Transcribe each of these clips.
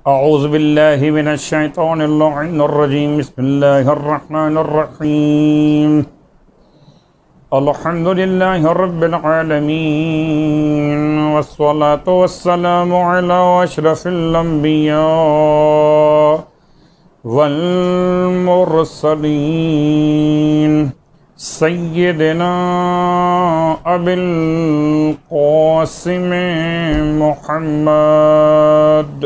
अऊज़ु बिल्लाहि मिनश शैतानिर रजीम बिस्मिल्लाहिर रहमानिर रहीम अल्हम्दुलिल्लाहि रब्बिल आलमीन वस्सलातु वस्सलामु अला अशरफिल अंबिया वल मुरसलीन सय्यिदना अबिल क़ासिम मुहम्मद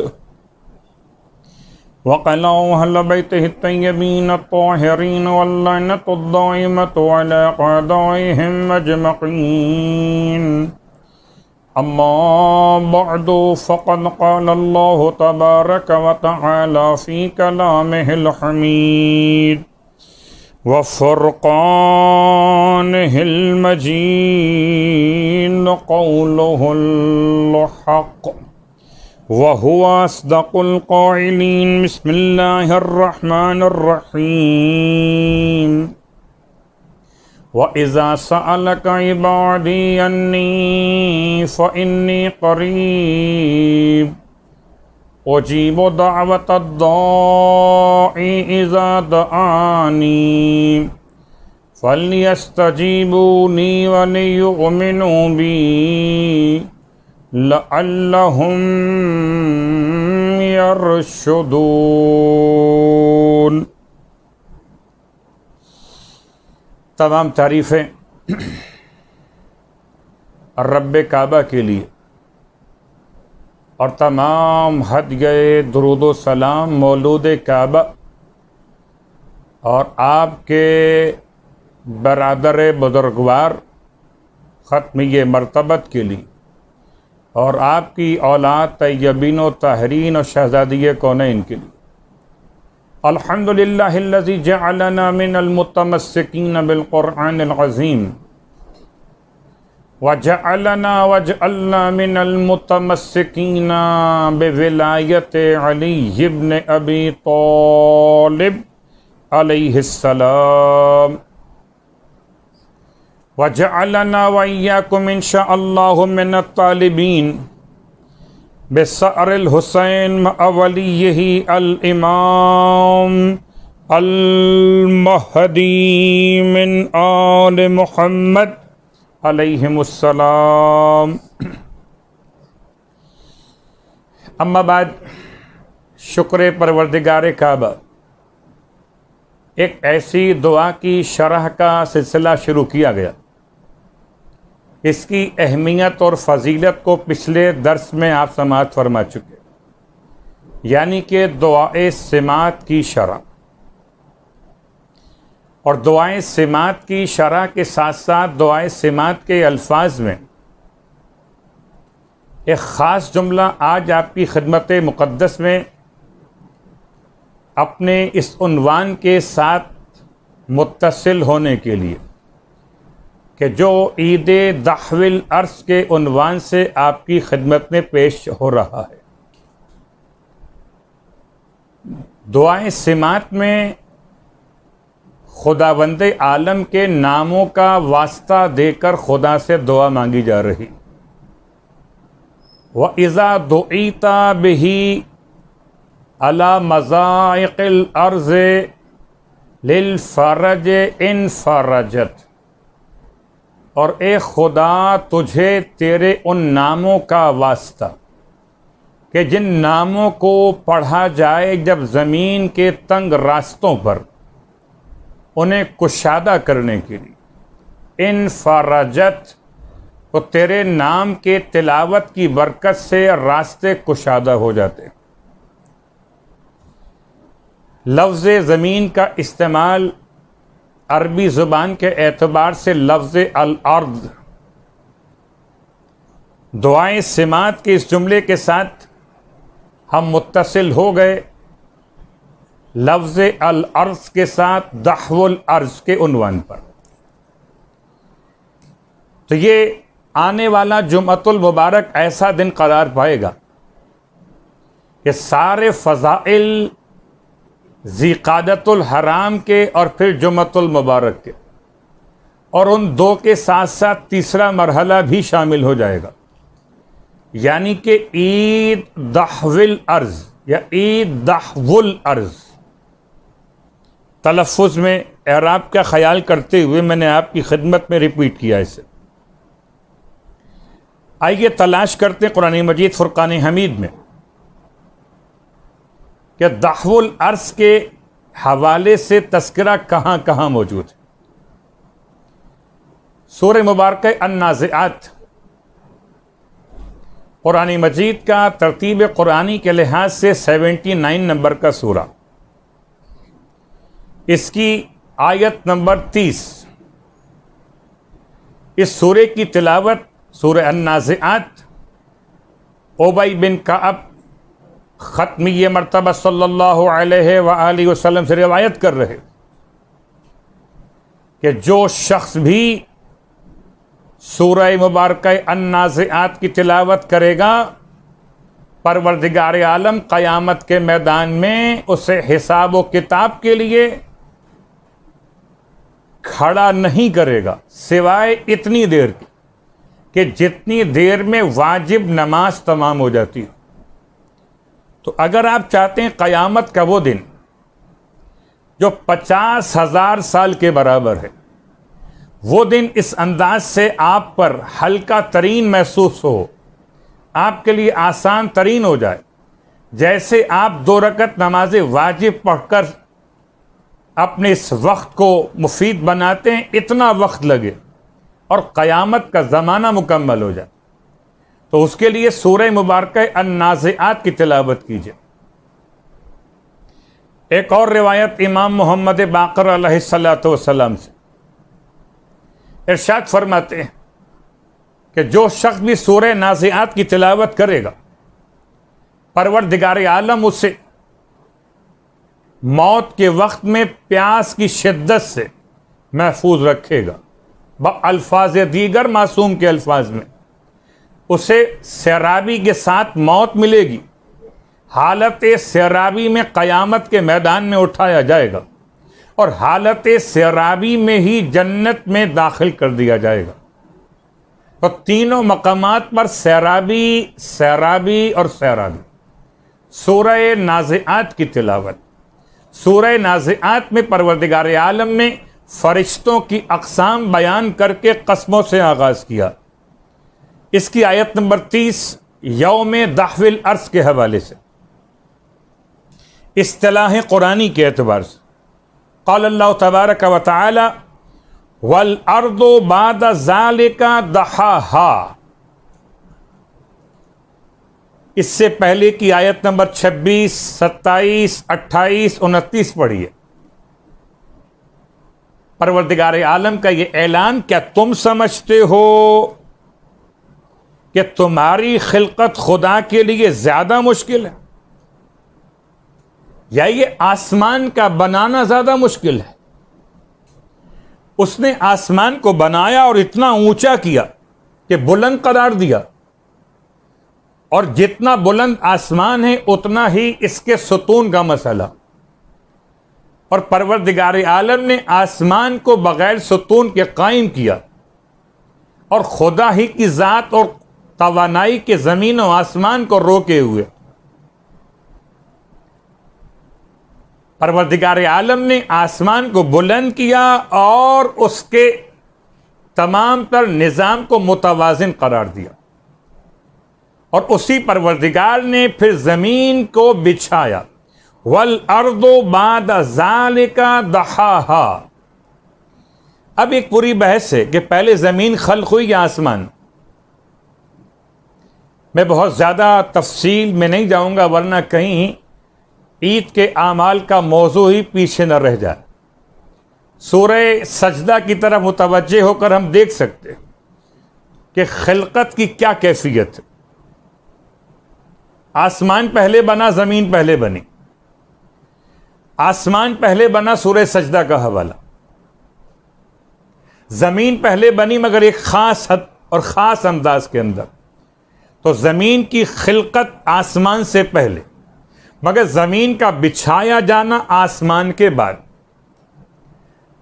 वक़ला अहल बैतिहि तय्यबीन अत्ताहिरीन वल्लअनतु दाइमतु अला अअदाइहिम अजमईन अम्मा बअदु फ़क़द क़ाल अल्लाहु तबारक व तआला फ़ी कलामिहिल हमीद व फ़ुरक़ानिहिल मजीद क़ौलुहुल हक़ वहुवा अस्दक़ुल क़ाइलीन बिस्मिल्लाहिर रहमानिर रहीम व इज़ा सअलका इबादी अन्नी फ़इन्नी क़रीब उजीबु दअवतद दाइ इज़ा दआनी फ़ल्यस्तजीबूनी वलियुमिनू बी लअल्लहुम यरशुदून। तमाम तारीफ़ें रब्बे काबा के लिए और तमाम हद गए दुरूद सलाम मौलूद काबा और आपके बरादर बुजुर्गवार ख़त्मिय मरतबत के लिए और आपकी औलाद तय्यबीन व ताहरीन और शहज़ादिय कौनैन के लिए। अल्हम्दुलिल्लाहिल्लज़ी जअलना मिनल मुतमस्सिकीन बिल क़ुरआनिल अज़ीम वजअलना मिनल मुतमस्सिकीन बिविलायति अली इब्न अबी तालिब अलैहिस्सलाम वजअलना व इय्याकुम इंशाअल्लाहु मिनत तालिबीन बिसअरिल हुसैन मअवलियही अल इमाम अल महदी मिन आल मुहम्मद अलैहिमुस्सलाम। अम्मा बाद, शुक्र परवरदिगार काबा, एक ऐसी दुआ की शरह का सिलसिला शुरू किया गया। इसकी अहमियत और फ़जीलत को पिछले दर्स में आप समाअत फरमा चुके, यानी कि दुआए सिमात की शरह। और दुआए सिमात की शरह के साथ साथ दुआए सिमात के अल्फाज में एक ख़ास जुमला आज आपकी खिदमत मुक़द्दस में अपने इस उन्वान के साथ मुत्तसिल होने के लिए कि जो ईद दहविल अर्स के उन्वान से आपकी खिदमत में पेश हो रहा है। दुआए सिमात में खुदावंद आलम के नामों का वास्ता देकर खुदा से दुआ मांगी जा रही। व इज़ा दुईता बिही अला मज़ाइक़िल अर्ज़ लिल फ़रज इन फ़रजत, और ए खुदा तुझे तेरे उन नामों का वास्ता कि जिन नामों को पढ़ा जाए जब ज़मीन के तंग रास्तों पर उन्हें कुशादा करने के लिए, इन फ़रजत, तो तेरे नाम के तिलावत की बरकत से रास्ते कुशादा हो जाते। लफ्ज़ ज़मीन का इस्तेमाल अरबी ज़ुबान के एतबार से लफ्ज़ अल-अर्द। दुआए सिमात के इस जुमले के साथ हम मुत्तसिल हो गए लफ्ज़ अल-अर्ज़ के साथ दहवुल अर्ज़ के उन्वान पर। तो ये आने वाला जुमअतुल मुबारक ऐसा दिन करार पाएगा कि सारे फ़ज़ाइल ज़िक़ादतुल हराम के और फिर जुमअतुल मुबारक के, और उन दो के साथ साथ तीसरा मरहला भी शामिल हो जाएगा, यानी कि ईद दहविल अर्ज़ या ईदहवुल अर्ज। तलफ़ुज़ में एराब का ख्याल करते हुए मैंने आपकी खिदमत में रिपीट किया इसे। आइए तलाश करते हैं कुरान मजीद फुरकान हमीद में कि दहवुल अर्ज के हवाले से तस्करा कहाँ कहाँ मौजूद है। सूरह मुबारक अन्नाज़िआत कुरान मजीद का तरतीब कुरानी के लिहाज से 79 नंबर का सूरा, इसकी आयत नंबर 30। इस सूरे की तिलावत सूरह अन्नाज़िआत उबई बिन कअब ख़त्मी मरतबा सल्लल्लाहु अलैहि वआलिहि वसल्लम से रिवायत कर रहे कि जो शख्स भी सूरह मुबारक अन्नाज़िआत की तिलावत करेगा, परवरदिगार आलम क़यामत के मैदान में उसे हिसाब व किताब के लिए खड़ा नहीं करेगा, सिवाय इतनी देर की कि जितनी देर में वाजिब नमाज तमाम हो जाती है। तो अगर आप चाहते हैं क़यामत का वो दिन जो 50,000 साल के बराबर है, वो दिन इस अंदाज से आप पर हल्का तरीन महसूस हो, आपके लिए आसान तरीन हो जाए, जैसे आप 2 रकत नमाज वाजिब पढ़कर अपने इस वक्त को मुफीद बनाते हैं, इतना वक्त लगे और क़यामत का ज़माना मुकम्मल हो जाए, तो उसके लिए सूरह मुबारक अन्नाज़िआत की तिलावत कीजिए। एक और रिवायत इमाम मोहम्मद बाक़र अलैहिस्सलातु वस्सलाम से इरशाद फरमाते हैं कि जो शख्स भी सूरह नाज़िआत की तिलावत करेगा, परवरदिगार आलम उसे मौत के वक्त में प्यास की शिद्दत से महफूज रखेगा। अल्फाज दीगर मासूम के अल्फाज में उसे सैराबी के साथ मौत मिलेगी, हालत सैराबी में क़यामत के मैदान में उठाया जाएगा और हालत सैराबी में ही जन्नत में दाखिल कर दिया जाएगा। तो तीनों मकामात पर सैराबी, सैराबी और सैराबी। सूरह नाज़िआत की तिलावत। सूरह नाज़िआत में परवरदिगार आलम ने फरिश्तों की अक़साम बयान करके कस्मों से आगाज़ किया। इसकी आयत नंबर 30 यौम दहविल अर्ज़ के हवाले से इस्तिलाह कुरानी के एतबार से क़ाल अल्लाह तबारक व तआला वल अर्दु बाद ज़ालिका दहाहा। इससे पहले की आयत नंबर 26, 27, 28, 29 पढ़िए। परवरदिगार आलम का ये ऐलान, क्या तुम समझते हो कि तुम्हारी खिलकत खुदा के लिए ज्यादा मुश्किल है, या ये आसमान का बनाना ज्यादा मुश्किल है? उसने आसमान को बनाया और इतना ऊंचा किया कि बुलंद करार दिया, और जितना बुलंद आसमान है उतना ही इसके सुतून का मसला। और परवरदिगार आलम ने आसमान को बगैर सुतून के कायम किया, और खुदा ही की जात और तवानाई के जमीन और आसमान को रोके हुए परवरदिगार आलम ने आसमान को बुलंद किया और उसके तमाम तर निज़ाम को मुतवाज़िन करार दिया। और उसी परवरदिगार ने फिर ज़मीन को बिछाया। वल अर्दो बाद ज़ालिका दहाहा। अब एक पूरी बहस है कि पहले ज़मीन खल्क़ हुई या आसमान। मैं बहुत ज़्यादा तफसील में नहीं जाऊँगा, वरना कहीं ईद के आमाल का मौजू ही पीछे न रह जाए। सूरह सजदा की तरफ मुतवज्जे होकर हम देख सकते हैं कि खिलकत की क्या कैफियत है। आसमान पहले बना, ज़मीन पहले बनी। आसमान पहले बना, सूरह सजदा का हवाला। ज़मीन पहले बनी, मगर एक ख़ास हद और ख़ास अंदाज के अंदर। तो ज़मीन की खिलकत आसमान से पहले, मगर ज़मीन का बिछाया जाना आसमान के बाद।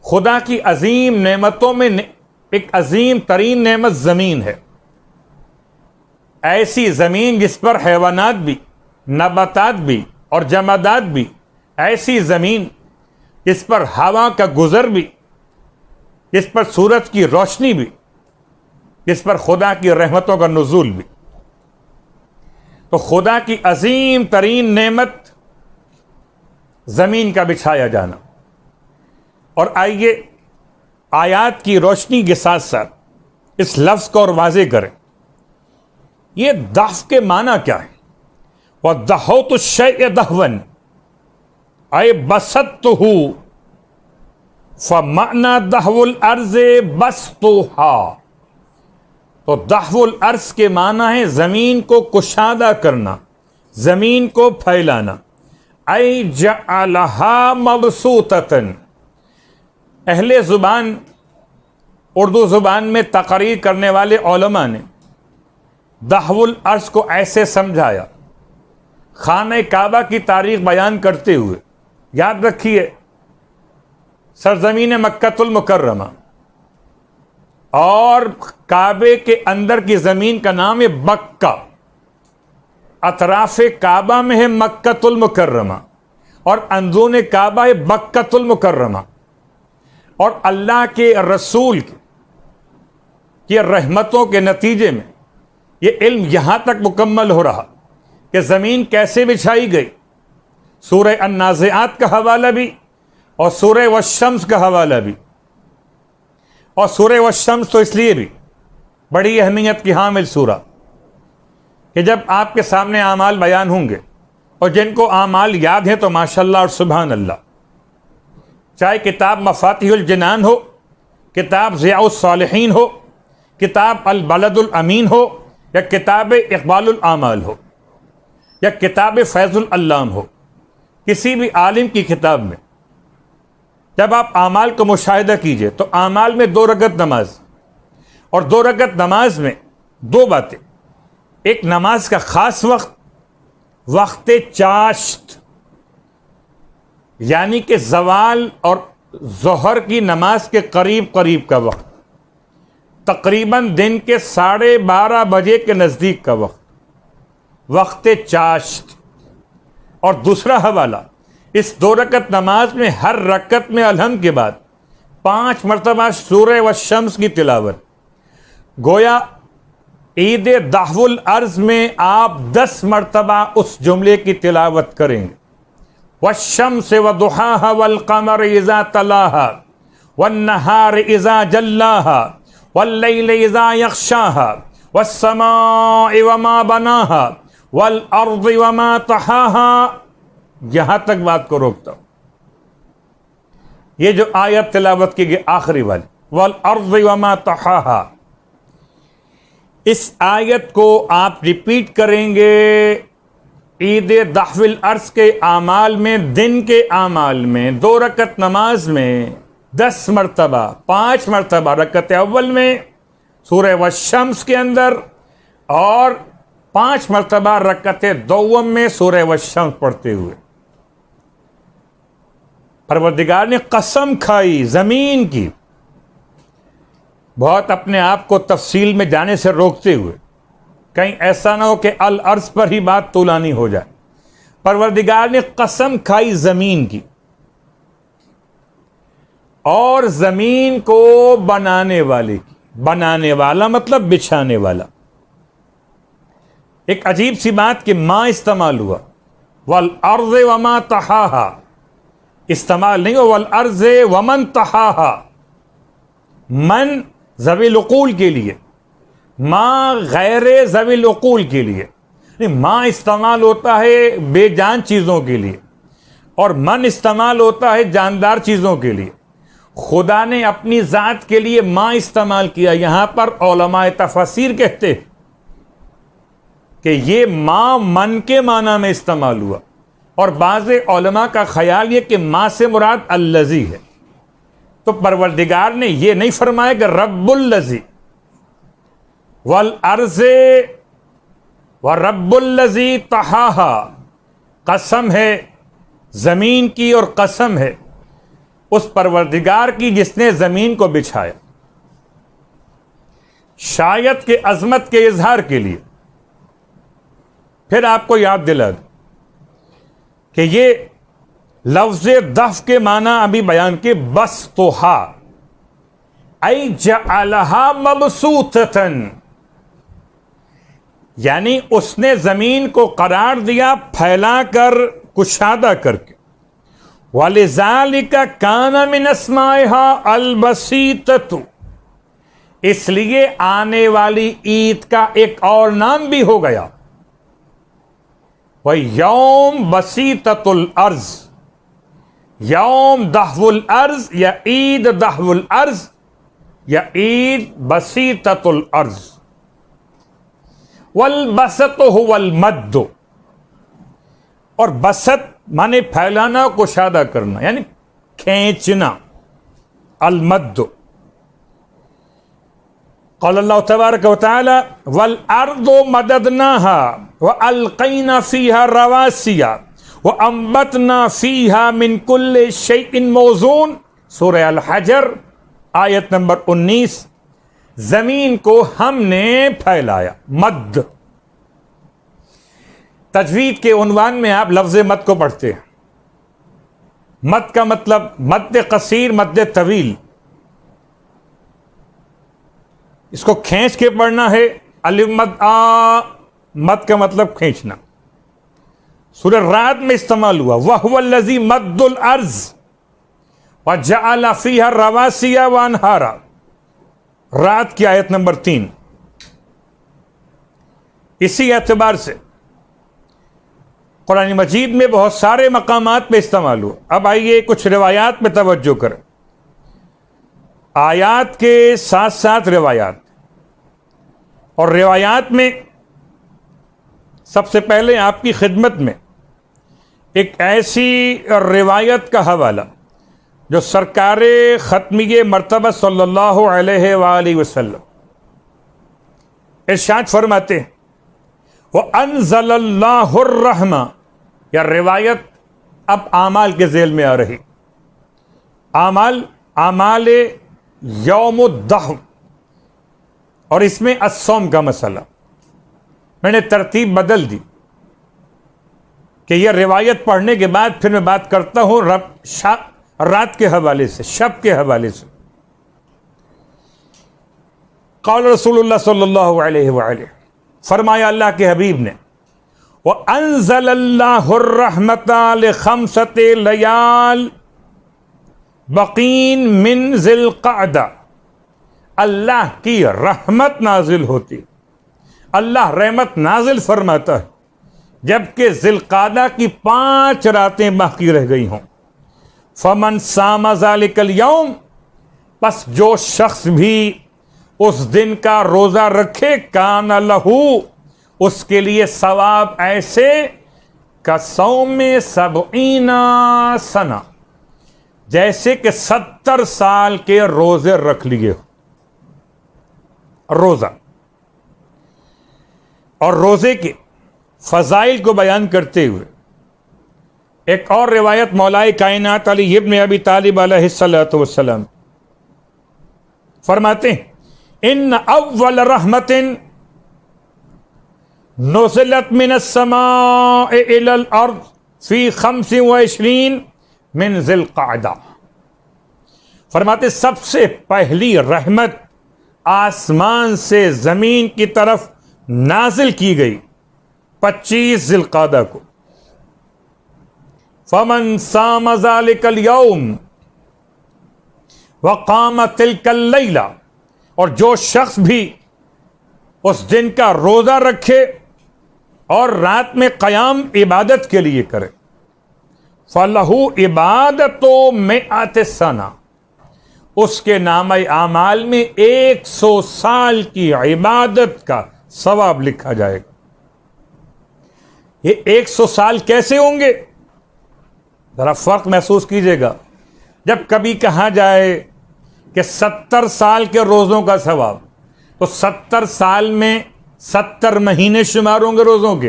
खुदा की अजीम नेमतों में एक अजीम तरीन नेमत ज़मीन है। ऐसी ज़मीन जिस पर हैवानात भी नबातात भी और जमादात भी, ऐसी ज़मीन इस पर हवा का गुज़र भी, इस पर सूरज की रोशनी भी, इस पर खुदा की रहमतों का नुज़ूल भी। तो खुदा की अजीम तरीन नेमत ज़मीन का बिछाया जाना। और आइए आयात की रोशनी के साथ साथ इस लफ्ज़ को और वाज़े करें, ये दफ़ के माना क्या है। वह दहोतु शैअ दहवन अय बसत्तहु फमाना दहवुल अर्ज़े बस्तुहा। तो दहवुल अर्ज़ के माना है ज़मीन को कुशादा करना, ज़मीन को फैलाना। अय जअलहा मबसूततन, अहले ज़ुबान उर्दू ज़ुबान में तकरीर करने वाले उलमा ने दहवुल अर्ज़ को ऐसे समझाया, खाने काबा की तारीख़ बयान करते हुए, याद रखिए सरज़मीन मक्कतुल मुकर्रमा और काबे के अंदर की ज़मीन का नाम है बक्का। अतराफ़ काबा में है मक्कतुल मुकर्रमा और अंदरून काबा है बक्कतुल मुकर्रमा। और अल्लाह के रसूल की रहमतों के नतीजे में ये इल्म यहां तक मुकम्मल हो रहा कि ज़मीन कैसे बिछाई गई। सूरह अन्नाज़िआत का हवाला भी और सूरह वश्शम्स का हवाला भी। और सूरह वश्शम्स तो इसलिए भी बड़ी अहमियत की हामिल सूरा कि जब आपके सामने आमाल बयान होंगे और जिनको आमाल याद हैं तो माशाअल्लाह और सुभान अल्लाह, चाहे किताब मफातिहुल जिनान हो, किताब ज़ियाउस सालिहीन हो, किताब अल बलदुल अमीन हो, या किताब इक़बालुल आमाल हो, या किताब फैज़ुल अल्लाम हो, किसी भी आलिम की किताब में जब आप आमाल को मुशाहिदा कीजिए तो आमाल में 2 रकअत नमाज, और 2 रकअत नमाज में 2 बातें। एक नमाज का ख़ास वक्त, वक्त चाश्त, यानी कि ज़वाल और ज़ोहर की नमाज के करीब करीब का वक्त, तकरीबन दिन के 12:30 बजे के नज़दीक का वक्त, वक्त चाश्त। और दूसरा हवाला, इस 2 रकअत नमाज में हर रकअत में अलहम के बाद 5 मरतबा सूरह वश्शम्स की तिलावत। गोया ईद दहवुल अर्ज़ में आप 10 मरतबा उस जुमले की तिलावत करेंगे। वश्शम्स वदुहाहा वल्क़मर इज़ा तलाहा वन्नहार इज़ा जल्लाहा वल्लैल इज़ा यग़शाहा वस्समाइ वमा बनाहा वल्अर्ज़ि वमा तहाहा। यहां तक बात को रोकता हूं। ये जो आयत तिलावत की गई आखिरी वाली, वल्अर्ज़ि वमा तहाहा, इस आयत को आप रिपीट करेंगे ईद दहवुल अर्ज़ के आमाल में, दिन के आमाल में, 2 रकअत नमाज में 10 मरतबा, 5 मरतबा रकअत अव्वल में सूरह वश्शम्स के अंदर, और 5 मरतबा रकअत दोम में सूरह वश्शम्स पढ़ते हुए। परवरदिगार ने कसम खाई ज़मीन की, बहुत अपने आप को तफसील में जाने से रोकते हुए, कहीं ऐसा ना हो कि अल अर्ज़ पर ही बात तुलानी हो जाए। परवरदिगार ने कसम खाई ज़मीन की, और ज़मीन को बनाने वाले की। बनाने वाला मतलब बिछाने वाला। एक अजीब सी बात कि माँ इस्तेमाल हुआ, वल अर्ज़ वमा तहाहा इस्तेमाल नहीं हो, वल अर्ज़ वमन तहाहा। मन ज़वील उक़ूल के लिए, माँ गैर ज़वील उक़ूल के लिए। माँ इस्तेमाल होता है बेजान चीज़ों के लिए, और मन इस्तेमाल होता है जानदार चीज़ों के लिए। खुदा ने अपनी ज़ात के लिए माँ इस्तेमाल किया। यहाँ पर उलमाए तफसीर कहते हैं कि ये माँ मन के माना में इस्तेमाल हुआ, और बाज़े उलमा का ख्याल ये कि माँ से मुराद अल्लज़ी है। तो परवरदिगार ने ये नहीं फरमाया कि रब्बुल्लज़ी वल अर्ज़े व रब्बुल्लज़ी तहाहा, कसम है ज़मीन की और कसम है उस परवरदिगार की जिसने ज़मीन को बिछाया। शायद के अज़मत के इजहार के लिए फिर आपको याद दिला दूं, कि ये लफ्ज दफ के माना अभी बयान के, बस तो हा आई जअलहा मबसूतन, यानी उसने जमीन को करार दिया फैलाकर, कुशादा करके। वलिज़ालिका काना मिन अस्माइहा अल-बसीततु, इसलिए आने वाली ईद का एक और नाम भी हो गया, वह यौम बसीततुल अर्ज, यौम दहवुल अर्ज, या ईद दहवुल अर्ज, या ईद बसीततुल अर्ज। वल बसत हुवल मद्दु, और बसत माने फैलाना, कुशादा करना, यानी खींचना, अल मद्दु। क़ाल अल्लाह तबारक व तआला वल अर्दु मददनाहा व अलक़ैना फ़ीहा रवासिया व अंबतना फ़ीहा मिन कुल्लि शैइन मौज़ून, सूरह अल हजर आयत नंबर 19। जमीन को हमने फैलाया, मद। तजवीद के उन्वान में आप लफ्ज मद को पढ़ते हैं। मद का मतलब मद कसीर, मद तवील, इसको खींच के पढ़ना है। अलिफ मद आ, मद का मतलब खींचना। सूरह रात में इस्तेमाल हुआ, वहुवल्लज़ी मद्दुल अर्ज़ व जअल फ़ीहा रवासिया व अनहारा, रात की आयत नंबर 3। इसी एतबार से कुरान मजीद में बहुत सारे मकामात पे इस्तेमाल हुआ। अब आइए कुछ रिवायात में तवज्जो करें। आयात के साथ साथ रिवायात, और रिवायात में सबसे पहले आपकी खिदमत में एक ऐसी रिवायत का हवाला जो सरकारे ख़त्मिये मर्तबा सल्लल्लाहु अलैहि वसल्लम इरशाद फरमाते हैं, वह अनज़लल्लाहुर रहमा, या रिवायत अब आमाल के ज़ेल में आ रही। आमाल यौमुद्दह, और इसमें अस्सौम का मसला मैंने तरतीब बदल दी कि यह रिवायत पढ़ने के बाद फिर मैं बात करता हूं रात के हवाले से, शब के हवाले से। क़ाल रसूलुल्लाह सल्लल्लाहु अलैहि वसल्लम, फरमाया अल्लाह के हबीब ने, व अंज़लल्लाहुर रहमता लिखम्सति लयाल बकीन मिन ज़िलक़अदा, अल्लाह की रहमत नाजिल होती, अल्लाह रहमत नाजिल फरमाता है जबकि ज़िलक़अदा की 5 रातें बाकी रह गई हों। फमन सामा ज़ालिकल यौम, बस जो शख्स भी उस दिन का रोज़ा रखे, कान लहू, उसके लिए सवाब ऐसे कसौमे सबईना सना, जैसे कि 70 साल के रोजे रख लिए हो। रोजा और रोजे के फजाइल को बयान करते हुए एक और रिवायत मौलाए कायनात अली इब्न अबी तालिब अलैहिस्सलातु वस्सलाम फरमाते हैं, इन अव्वल रहमतिन नुज़िलत मिनस समाए इलल अर्द फी 25 मिन ज़िलक़अदा, फरमाते सबसे पहली रहमत आसमान से जमीन की तरफ नाजिल की गई 25 ज़िलक़अदा को। फमन साम ज़ालिकल यौम व क़ाम तिलकल लैला, और जो शख्स भी उस दिन का रोजा रखे और रात में क़याम इबादत के लिए करे, फलहू इबादतो मिअत सना, उसके नामे आमाल में 100 साल की इबादत का सवाब लिखा जाएगा। ये 100 साल कैसे होंगे, जरा फर्क महसूस कीजिएगा। जब कभी कहा जाए कि 70 साल के रोज़ों का सवाब, तो 70 साल में 70 महीने शुमार होंगे रोज़ों के,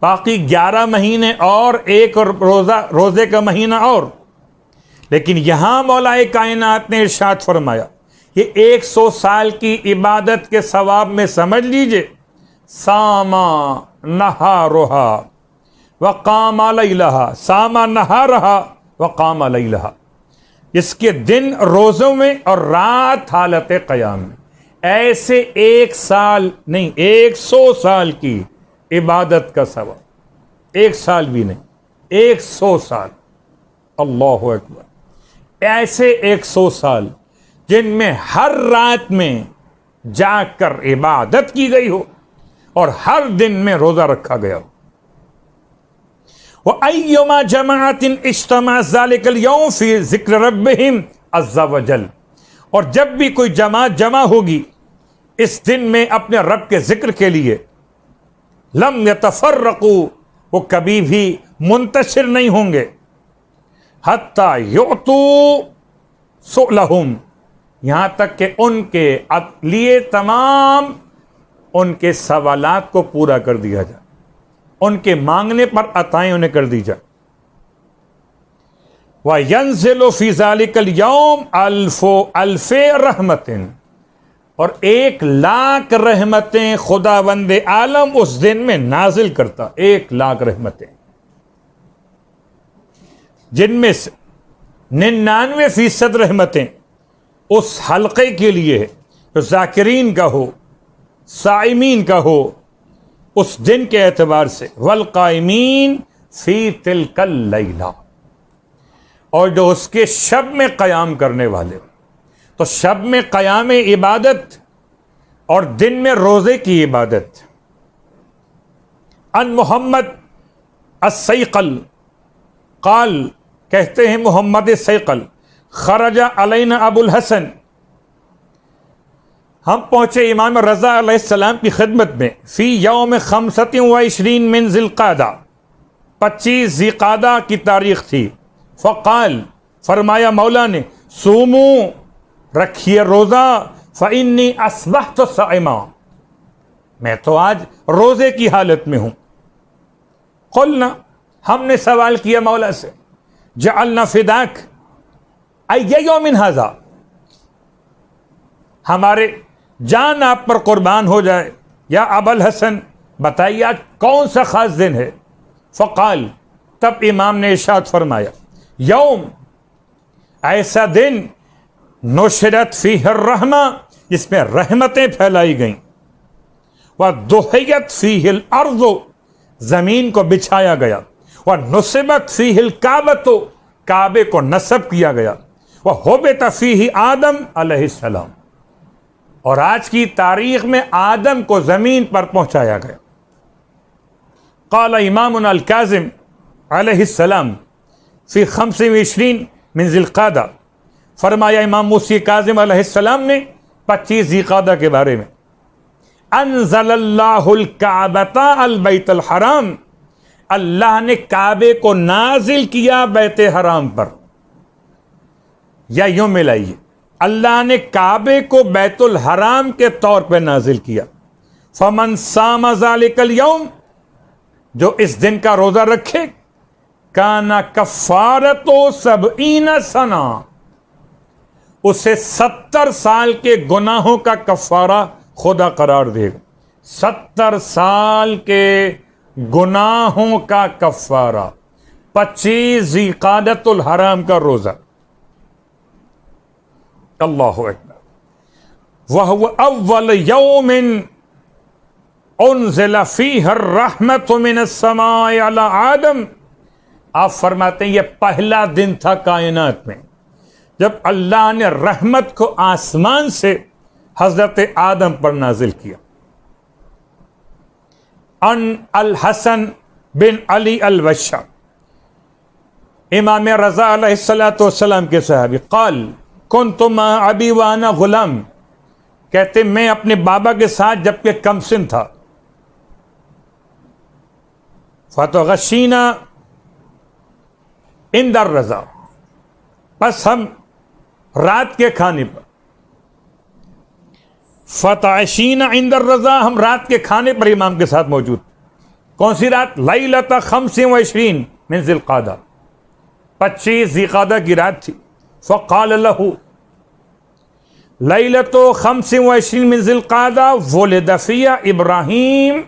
बाकी 11 महीने और एक रोज़े का महीना और। लेकिन यहां मौलाए कायनात ने इरशाद फरमाया, ये 100 साल की इबादत के सवाब में समझ लीजिए, सामा नहारुहा व काम लैलहा, सामा नहारहा व काम लैलहा, इसके दिन रोज़ों में और रात हालत क़याम में। ऐसे 1 साल नहीं, 100 साल की इबादत का सवाब, 1 साल भी नहीं, 100 साल। अल्लाहु अकबर। ऐसे 100 साल जिनमें हर रात में जाकर इबादत की गई हो और हर दिन में रोजा रखा गया हो। वह अय्युमा जमाअतिन इज्तमा ज़ालिकल यौम फी ज़िक्र रब्बिहिम अज़्ज़ा वजल, और जब भी कोई जमात जमा होगी इस दिन में अपने रब के जिक्र के लिए, लम यतफर्रकू, वो कभी भी मुंतशिर नहीं होंगे, हत्ता युतू सुलहुम, यहां तक कि उनके लिए तमाम उनके सवालात को पूरा कर दिया जाए, उनके मांगने पर अताएं उन्हें कर दी जाए। व यंज़िलु फी ज़ालिकल यौम अल्फ़े रहमतिन, और 1,00,000 रहमतें खुदावंद आलम उस दिन में नाजिल करता, 1,00,000 रहमतें, जिनमें से 99% रहमतें उस हल्के के लिए है जो जाकिरीन का हो, साइमीन का हो उस दिन के एतबार से, वल कायमीन फी तिलकल लैला, और जो उसके शब में क़याम करने वाले। तो शब में क़याम इबादत और दिन में रोज़े की इबादत। अन मोहम्मद अस्सैक़ल क़ाल, कहते हैं मोहम्मद सैक़ल, खरजा अलैना अबुल हसन, हम पहुंचे इमाम रज़ा अलैहिस्सलाम की खिदमत में, फ़ी यौम खमसतिन व इशरीन मिन ज़िलक़ादा, 25 ज़िलक़ादा की तारीख थी। फ़क़ाल, फरमाया मौला ने, सूमू, रखिए रोज़ा, फ़इन्नी अस्बहतु साइमा, मैं तो आज रोज़े की हालत में हूँ। क़ुलना, हमने सवाल किया मौला से, जअलना फ़िदाक अय्य यौमिन हाज़ा, हमारे जान आप पर कुर्बान हो जाए, या अबुल हसन बताइए आज कौन सा खास दिन है। फ़क़ाल, तब इमाम ने इरशाद फरमाया, यौम, ऐसा दिन, नुशरत फ़ीहि रहमा, जिसमें रहमतें फैलाई गईं, व दुहियत फ़ीहिल अर्ज़ु, ज़मीन को बिछाया गया, व नुसिबत फ़ीहिल काबतु, काबे को नस्ब किया गया, व हुबित फ़ीहि आदम अलैहिस्सलाम, और आज की तारीख में आदम को ज़मीन पर पहुंचाया गया। क़ाल इमामुना अल काज़िम अलैहिस्सलाम फ़ी 25 मिन ज़िलक़ादा, फरमाया इमाम मूसी काज़िम अलैहिस्सलाम ने 25 ज़िलक़ादा के बारे में, अनज़लल्लाहुल काबता अल बैतुल हराम, अल्लाह ने काबे को नाजिल किया बैत हराम पर, या यूं मिलाइए, अल्लाह ने काबे को बैतुल हराम के तौर पर नाजिल किया। फमन सामा ज़ालिकल यौम, जो इस दिन का रोजा रखे, काना कफ़ारतो सबईना सना, उसे 70 साल के गुनाहों का कफ़ारा खुदा करार देगा। 70 साल के गुनाहों का कफ़ारा, 25 ज़िलक़ादतुल हराम का रोजा। अल्लाहु अकबर। वह अव्वल यौमिन उन्ज़िला फ़ीहि रहमतु मिनस समाए अला आदम, आप फरमाते हैं यह पहला दिन था कायनात में जब अल्लाह ने रहमत को आसमान से हजरत आदम पर नाजिल किया। अन अल हसन बिन अली अल वशा, इमाम रज़ा अलैहिस्सलातु वस्सलाम के सहाबी, क़ाल कुन्तु मा अबी व अना गुलाम, कहते मैं अपने बाबा के साथ जबकि कमसिन था, फ़तग़शीना इंदर रज़ा, बस हम रात के खाने पर, फ़तअशीना इंदर रज़ा, हम रात के खाने पर इमाम के साथ मौजूद। कौन सी रात? लैलता 25 मिन ज़िलक़ादा, 25 ज़िलक़ादा की रात थी। फ़क़ाल लहू लैलतो 25 मिन ज़िलक़ादा वुलिद फ़ीहा इब्राहीम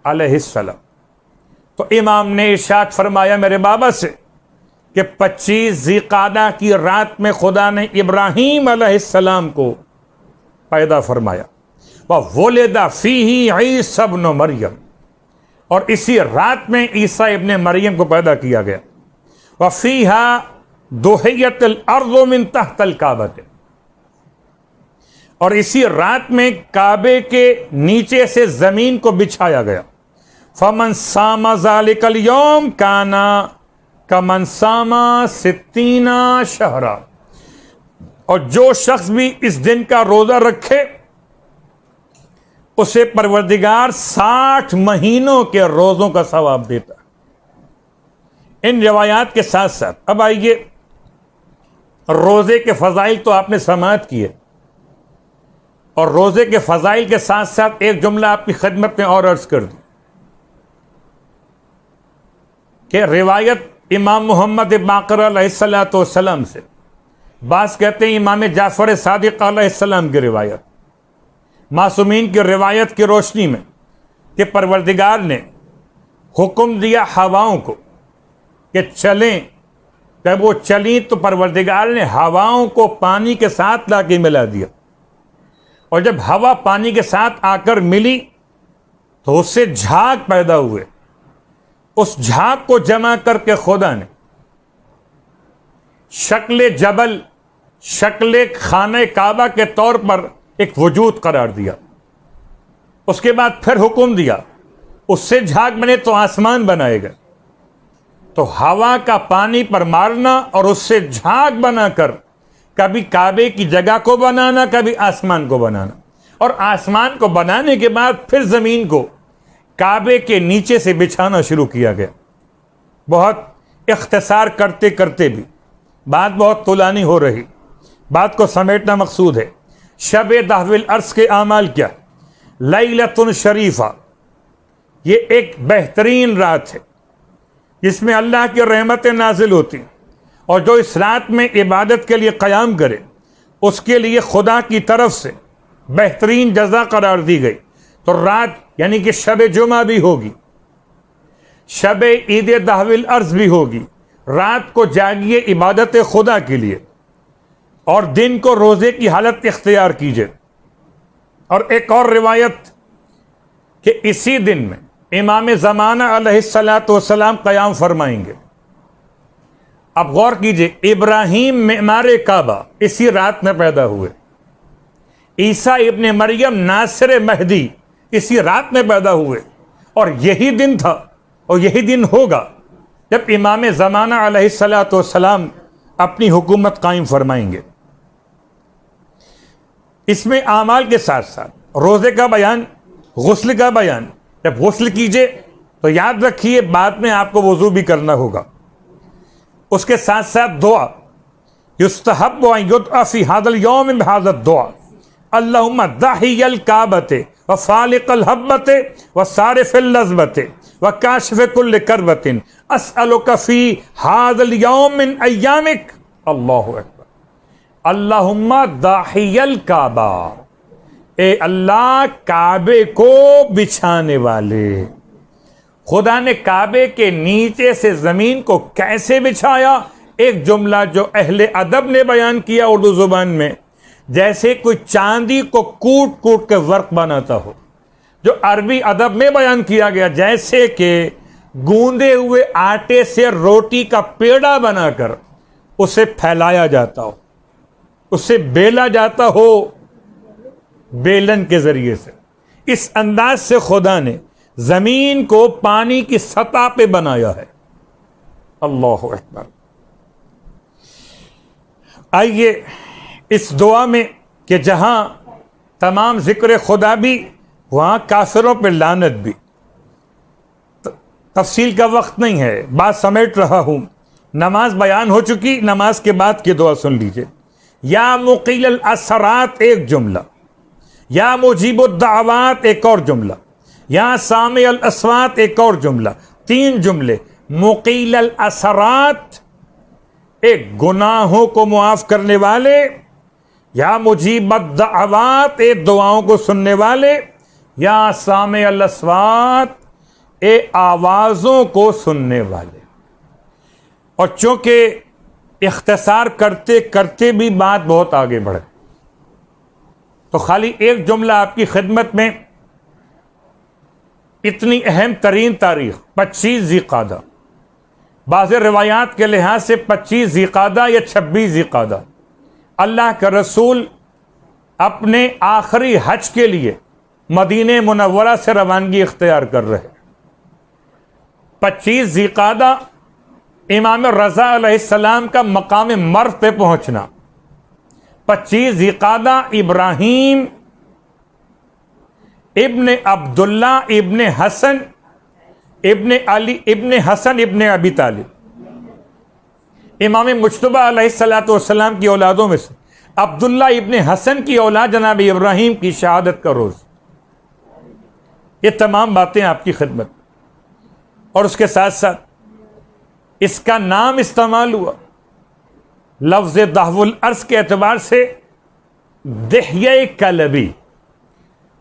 अलैहिस्सलाम, तो इमाम ने इरशाद फरमाया मेरे बाबा से कि 25 ज़िक़ादा की रात में खुदा ने इब्राहीम अलैहिस्सलाम को पैदा फरमाया। वह वुलिदा फ़ीही ईसा इब्न मरियम, और इसी रात में ईसा इब्न मरियम को पैदा किया गया। व फ़ीहा दुहियतल अर्ज़ु मिन तहतल काबा, और इसी रात में काबे के नीचे से जमीन को बिछाया गया। फमन सामा ज़ालिकल यौम काना कमन सामा सित्तीना शहरा, और जो शख्स भी इस दिन का रोजा रखे उसे परवरदिगार 60 महीनों के रोजों का सवाब देता। इन रिवायात के साथ साथ अब आइए, रोजे के फजाइल तो आपने समाअत किए, और रोजे के फजाइल के साथ साथ एक जुमला आपकी खिदमत में और अर्ज कर दूं कि रिवायत इमाम मोहम्मद बाक़र अलैहिस्सलाम से, बास कहते हैं इमाम जाफ़र सादिक़ अलैहिस्सलाम की रिवायत, मासूमीन की रिवायत की रोशनी में, कि परवरदिगार ने हुक्म दिया हवाओं को कि चलें। जब वो चली तो परवरदिगार ने हवाओं को पानी के साथ लाके मिला दिया, और जब हवा पानी के साथ आकर मिली तो उससे झाग पैदा हुए। उस झाग को जमा करके खुदा ने शक्ल जबल, शक्ल खाने काबा के तौर पर एक वजूद करार दिया। उसके बाद फिर हुक्म दिया उससे झाग बने तो आसमान बनाएगा। तो हवा का पानी पर मारना और उससे झाग बनाकर कभी काबे की जगह को बनाना, कभी आसमान को बनाना, और आसमान को बनाने के बाद फिर जमीन को काबे के नीचे से बिछाना शुरू किया गया। बहुत इख्तिसार करते करते भी बात बहुत तुलानी हो रही, बात को समेटना मकसूद है। शब दहविल अर्स के आमाल क्या? लैलतुन शरीफा, ये एक बेहतरीन रात है जिसमें अल्लाह की रहमतें नाजिल होती, और जो इस रात में इबादत के लिए क़याम करे उसके लिए खुदा की तरफ से बेहतरीन जज़ा करार दी गई। तो रात यानी कि शब जुमा भी होगी, शब ईद दहविल अर्ज भी होगी। रात को जागिए इबादत खुदा के लिए, और दिन को रोज़े की हालत इख्तियार कीजिए। और एक और रिवायत कि इसी दिन में इमाम ज़माना अलैहिस्सलातु वस्सलाम क़याम फरमाएंगे। अब गौर कीजिए, इब्राहीम मेमारे काबा इसी रात में पैदा हुए, ईसा इब्न मरियम नासिर महदी इसी रात में पैदा हुए, और यही दिन था और यही दिन होगा जब इमाम ज़माना अलैहिस्सलातु वस्सलाम अपनी हुकूमत कायम फरमाएंगे। इसमें आमाल के साथ साथ रोज़े का बयान, गुस्ल का बयान। जब गुस्ल कीजिए तो याद रखिए बाद में आपको वज़ू भी करना होगा। उसके साथ साथ दुआ, युस्तहब्बु अन युदअ फी हाज़ल यौम बिहाज़ा दुआ, अल्लाहुम्मा दाहियल काबते व फालिकल हब्बते व सारिफिल लज़बते व काशिफ़ कुल्ल करबतिन अस्अलुका फी हाज़ल यौम मिन अय्यामिक। अल्लाहु अकबर। अल्लाहुम्मा दाहियल काबा, ए अल्लाह काबे को बिछाने वाले। खुदा ने काबे के नीचे से जमीन को कैसे बिछाया? एक जुमला जो अहले अदब ने बयान किया उर्दू जुबान में, जैसे कोई चांदी को कूट कूट के वर्क बनाता हो, जो अरबी अदब में बयान किया गया, जैसे कि गूंदे हुए आटे से रोटी का पेड़ा बनाकर उसे फैलाया जाता हो, उसे बेला जाता हो बेलन के जरिए से। इस अंदाज से खुदा ने जमीन को पानी की सतह पे बनाया है। अल्लाहु अकबर। आइए इस दुआ में कि जहां तमाम जिक्र खुदा भी, वहां काफिरों पे लानत भी। तफसील का वक्त नहीं है, बात समेट रहा हूं। नमाज बयान हो चुकी, नमाज के बाद की दुआ सुन लीजिए। या मुक़ील असरात एक जुमला, या मुजीबुद्दावात एक और जुमला, या सामी अल अस्वात एक और जुमला। 3 जुमले। मुक़ील असरात एक गुनाहों को मुआफ़ करने वाले, या मुजीबुद्दावात एक दुआओं को सुनने वाले, या सामी अल अस्वात ए आवाज़ों को सुनने वाले। और चूंकि इख्तिसार करते करते भी बात बहुत आगे बढ़े, तो खाली एक जुमला आपकी खिदमत में। इतनी अहम तरीन तारीख 25 ज़िक़ादा, बाज़ रिवायात के लिहाज से 25 ज़िक़ादा या 26 ज़िक़ादा, अल्लाह के रसूल अपने आखिरी हज के लिए मदीने मुनव्वरा से रवानगी इख्तियार कर रहे। 25 ज़िक़ादा इमाम रज़ा अलैहिस्सलाम का मकाम मर्फ़ पे पहुंचना। 25 ज़िक़ादा इब्राहीम इब्ने अब्दुल्ला इब्ने हसन इब्ने अली इब्ने हसन इब्ने अबी तालिब, इमाम मुज्तबा अलैहिस्सलातु वस्सलाम की औलादों में से अब्दुल्ला इब्ने हसन की औलाद जनाब इब्राहीम की शहादत का रोज़। ये तमाम बातें आपकी खिदमत। और उसके साथ साथ इसका नाम इस्तेमाल हुआ लफ्ज़ दहवुल अर्ज़ के एतबार से दहिया कलबी।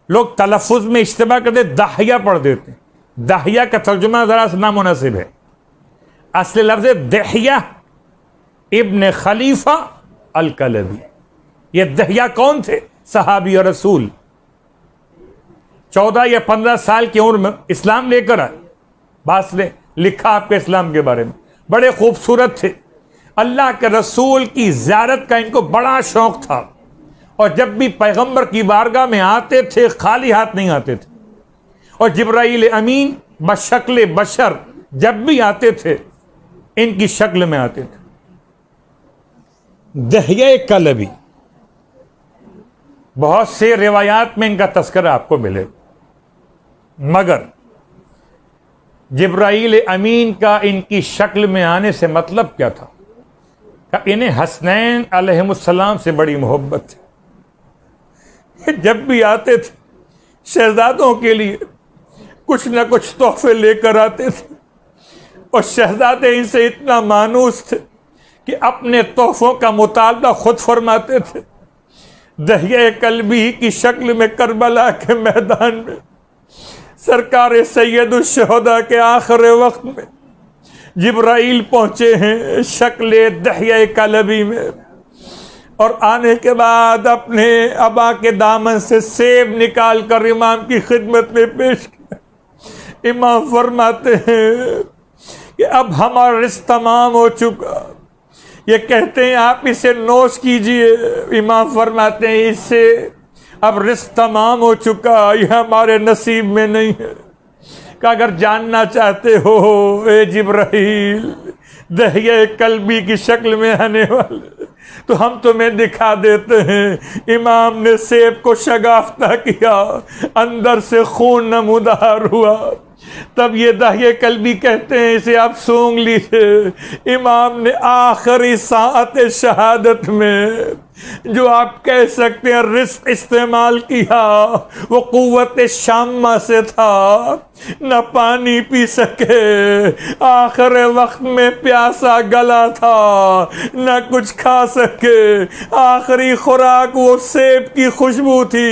लोग तलफ़ुज़ में इश्तिबा करते दाहिया पढ़ देते हैं। दाहिया का तर्जुमा ज़रा सा नामुनासिब है। असली लफ्ज़ दहिया इब्न खलीफा अल कलबी। ये दहिया कौन थे? सहाबी और रसूल। 14 या 15 साल की उम्र में इस्लाम लेकर आए। बास ने लिखा आपके इस्लाम के बारे में, बड़े खूबसूरत थे। अल्लाह के रसूल की ज़ियारत का इनको बड़ा शौक था, और जब भी पैगंबर की बारगाह में आते थे खाली हाथ नहीं आते थे। और जिब्राईल अमीन बशक्ल बशर जब भी आते थे इनकी शक्ल में आते थे। दहिया कलबी, बहुत से रिवायात में इनका तस्करा आपको मिले, मगर जिब्राईल अमीन का इनकी शक्ल में आने से मतलब क्या था? इन्हें हसनैन अलैहिमुस्सलाम से बड़ी मोहब्बत थी। जब भी आते थे शहजादों के लिए कुछ न कुछ तोहफे लेकर आते थे, और शहजादे इनसे इतना मानूस थे कि अपने तोहफों का मुतालबा खुद फरमाते थे। दहिया कल्बी की शक्ल में करबला के मैदान में सरकार सैयदुश्शुहदा के आखिरी वक्त में जिब्राईल पहुंचे हैं शक्ल दहिया कल्बी में, और आने के बाद अपने अबा के दामन से सेब निकाल कर इमाम की खिदमत में पेश किया। इमाम फरमाते हैं कि अब हमारा रिज़्क़ तमाम हो चुका। ये कहते हैं आप इसे नोश कीजिए। इमाम फरमाते हैं इससे अब रिज़्क़ तमाम हो चुका, यह हमारे नसीब में नहीं है। कि अगर जानना चाहते हो ए जिब्राईल दहिया कल्बी की शक्ल में आने वाले, तो हम तुम्हें दिखा देते हैं। इमाम ने सेब को शगाफ्ता किया, अंदर से खून नमूदार हुआ। तब ये दहिया कल्बी कहते हैं इसे आप सूंघ लीजिए। इमाम ने आखिरी साअत शहादत में जो आप कह सकते हैं रिस्क इस्तेमाल किया, वो कुव्वत शामा से था। न पानी पी सके, आखिर वक्त में प्यासा गला था, न कुछ खा सके। आखिरी खुराक वो सेब की खुशबू थी।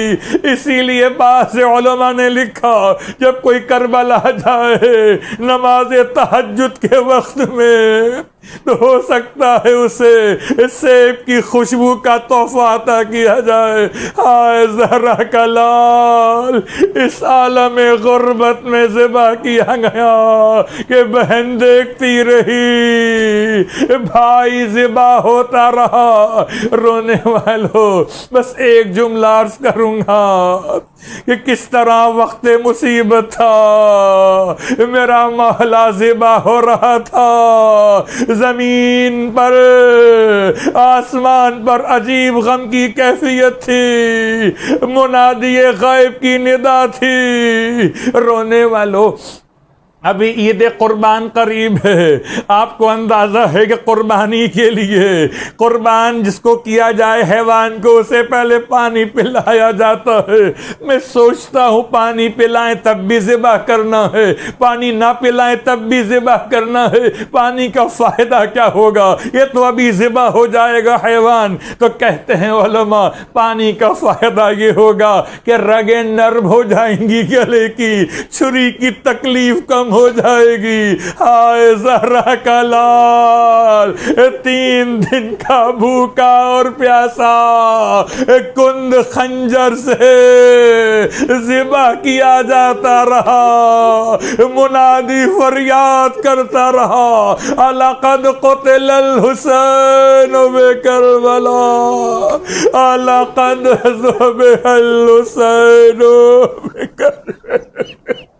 इसीलिए बाज़ उलमा ने लिखा जब कोई करबला जाए नमाज तहज्जुद के वक्त में, तो हो सकता है उसे सेब की खुशबू का तोहफा अता किया जाए। हाय ज़हरा का लाल इस आलम गुर्बत में ज़िबा किया गया कि बहन देखती रही, भाई ज़िबा होता रहा। रोने वालों बस एक जुमला अर्ज़ करूँगा कि किस तरह वक्त मुसीबत था, मेरा मौला ज़िबा हो रहा था। जमीन पर आसमान पर अजीब गम की कैफियत थी, मुनादी गैब की निदा थी। रोने वालों अभी ईद कुर्बान करीब है, आपको अंदाजा है कि कुर्बानी के लिए कुर्बान जिसको किया जाए हैवान को उसे पहले पानी पिलाया जाता है। मैं सोचता हूँ पानी पिलाएं तब भी ज़िबा करना है, पानी ना पिलाएं तब भी ज़िबा करना है, पानी का फायदा क्या होगा? ये तो अभी ज़िबा हो जाएगा हैवान। तो कहते हैं उलमा पानी का फायदा ये होगा कि रगें नर्म हो जाएंगी, गले की छुरी की तकलीफ कम हो जाएगी। हाय ज़हरा का लाल 3 दिन का भूखा और प्यासा कुंद खंजर से ज़िबा किया जाता रहा, मुनादी फरियाद करता रहा, अलक़द क़ुतिलल हुसैन बिकरबला, अलक़द ज़ुबिहल हुसैन बिकरबला।